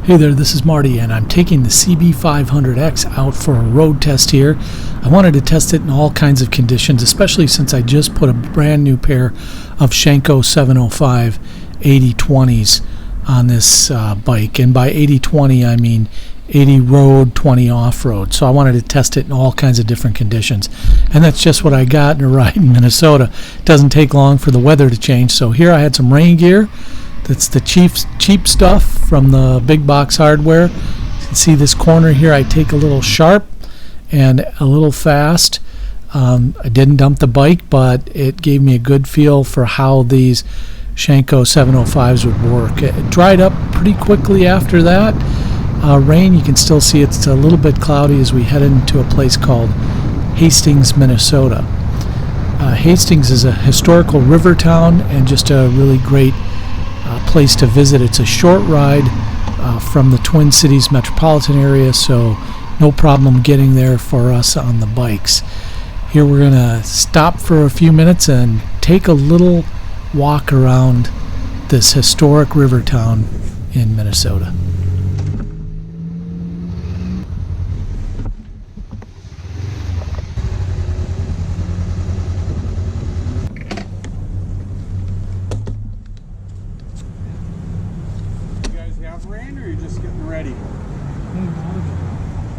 Hey there, this is Marty, and I'm taking the CB500X out for a road test here. I wanted to test it in all kinds of conditions, especially since I just put a brand new pair of Shinko 705 80/20s on this bike. And by 80/20, I mean 80 road, 20 off-road. So I wanted to test it in all kinds of different conditions. And that's just what I got in a ride in Minnesota. It doesn't take long for the weather to change. So here I had some rain gear. That's the cheap stuff from the big box hardware. You can see this corner here, I take a little sharp and a little fast. I didn't dump the bike, but it gave me a good feel for how these Shinko 705's would work. It dried up pretty quickly after that. Rain, you can still see it's a little bit cloudy as we head into a place called Hastings, Minnesota. Hastings is a historical river town and just a really great place to visit. It's a short ride from the Twin Cities metropolitan area, so no problem getting there for us on the bikes. Here we're going to stop for a few minutes and take a little walk around this historic river town in Minnesota. Rain, or you're just getting ready?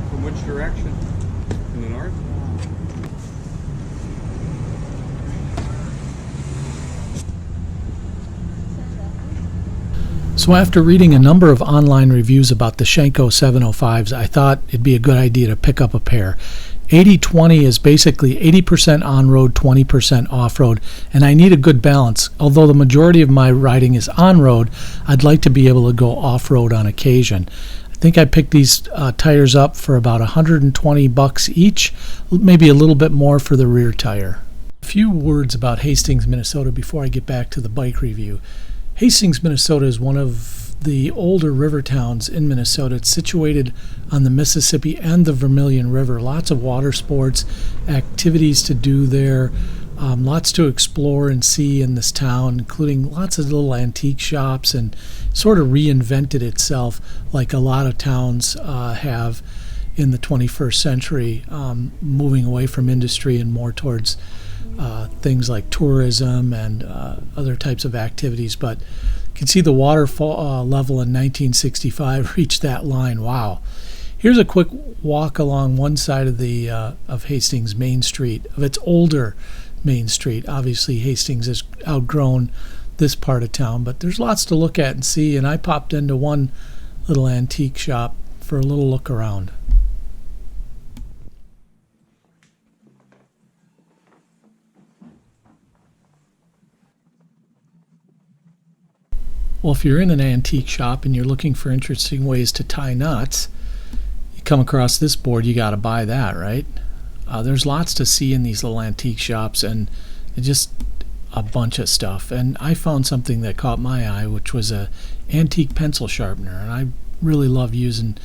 From which direction? In the north? So after reading a number of online reviews about the Shinko 705's, I thought it'd be a good idea to pick up a pair. 80/20 is basically 80% on-road, 20% off-road, and I need a good balance. Although the majority of my riding is on-road, I'd like to be able to go off-road on occasion. I think I picked these tires up for about $120 each, maybe a little bit more for the rear tire. A few words about Hastings, Minnesota before I get back to the bike review. Hastings, Minnesota is one of the older river towns in Minnesota. It's situated on the Mississippi and the Vermilion River. Lots of water sports, activities to do there, lots to explore and see in this town, including lots of little antique shops, and sort of reinvented itself like a lot of towns have in the 21st century, moving away from industry and more towards things like tourism and other types of activities. But you can see the waterfall level in 1965 reached that line. Wow. Here's a quick walk along one side of the of Hastings Main Street, of its older Main Street. Obviously Hastings has outgrown this part of town, but there's lots to look at and see, and I popped into one little antique shop for a little look around. Well, if you're in an antique shop and you're looking for interesting ways to tie knots, you come across this board, you got to buy that, right? There's lots to see in these little antique shops, and just a bunch of stuff. And I found something that caught my eye, which was a antique pencil sharpener. And I really love using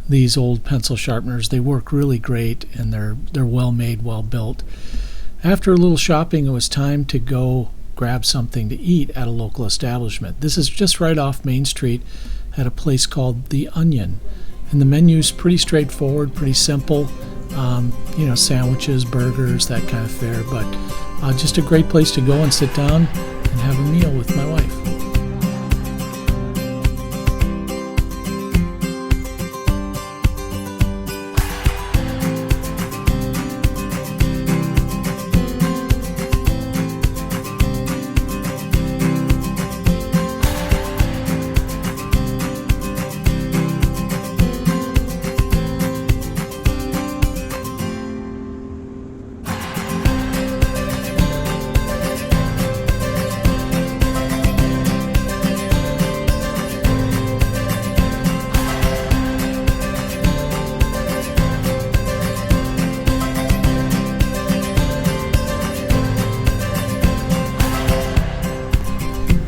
these old pencil sharpeners. They work really great, and they're well made, well built. After a little shopping, it was time to go grab something to eat at a local establishment. This is just right off Main Street at a place called The Onion. And the menu's pretty straightforward, pretty simple. Sandwiches, burgers, that kind of fare. But just a great place to go and sit down and have a meal with my wife.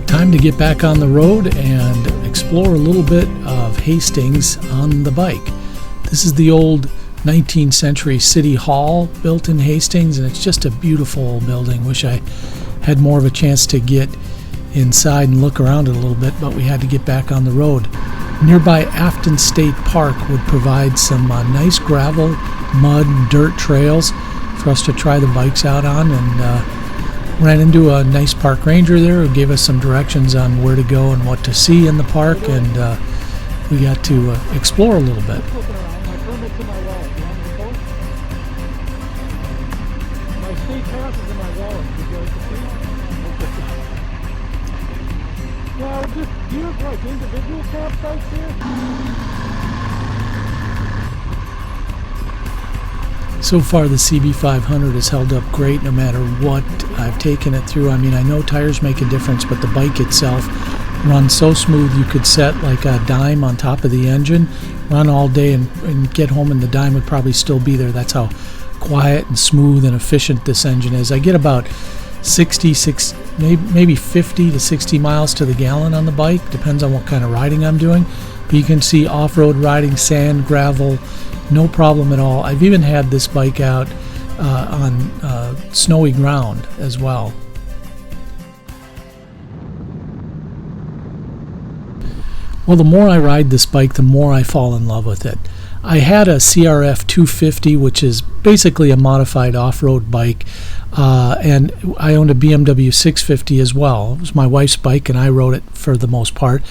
Time to get back on the road and explore a little bit of Hastings on the bike. This is the old 19th century city hall built in Hastings, and it's just a beautiful old building. Wish I had more of a chance to get inside and look around it a little bit, but we had to get back on the road. Nearby Afton State Park would provide some nice gravel, mud, and dirt trails for us to try the bikes out on, and ran into a nice park ranger there who gave us some directions on where to go and what to see in the park, and we got to explore a little bit. Do you have like individual campsites here? So far the CB500 has held up great no matter what I've taken it through. I mean, I know tires make a difference, but the bike itself runs so smooth you could set like a dime on top of the engine, run all day and get home and the dime would probably still be there. That's how quiet and smooth and efficient this engine is. I get about 66, maybe 50 to 60 miles to the gallon on the bike, depends on what kind of riding I'm doing. But you can see off-road riding, sand, gravel, no problem at all. I've even had this bike out on snowy ground as well. Well, the more I ride this bike, the more I fall in love with it. I had a CRF 250, which is basically a modified off-road bike, and I owned a BMW 650 as well. It was my wife's bike, and I rode it for the most part.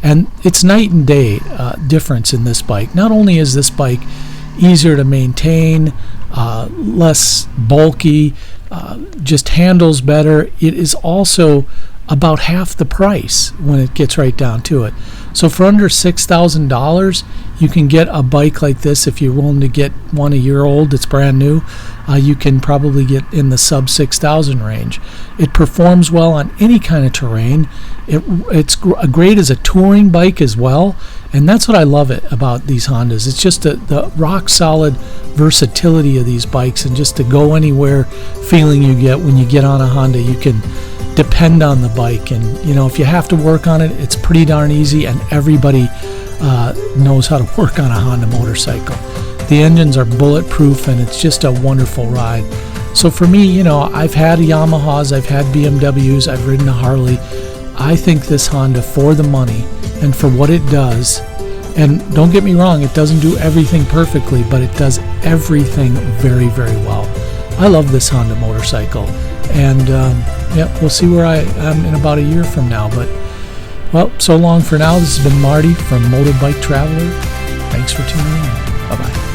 And it's night and day difference in this bike. Not only is this bike easier to maintain, less bulky, just handles better, it is also about half the price when it gets right down to it. So for under $6,000, you can get a bike like this. If you're willing to get one a year old that's brand new, you can probably get in the sub 6,000 range. It performs well on any kind of terrain. It's great as a touring bike as well, and that's what I love about these Hondas. It's just the rock solid versatility of these bikes, and just to go anywhere feeling you get when you get on a Honda. You can depend on the bike, and you know, if you have to work on it, it's pretty darn easy, and everybody knows how to work on a Honda motorcycle. The engines are bulletproof, and it's just a wonderful ride. So for me, you know, I've had Yamahas, I've had BMWs, I've ridden a Harley. I think this Honda, for the money and for what it does, and don't get me wrong, it doesn't do everything perfectly, but it does everything very, very well. I love this Honda motorcycle, and yeah, we'll see where I am in about a year from now. But, well, so long for now. This has been Marty from Motorbike Traveler. Thanks for tuning in. Bye-bye.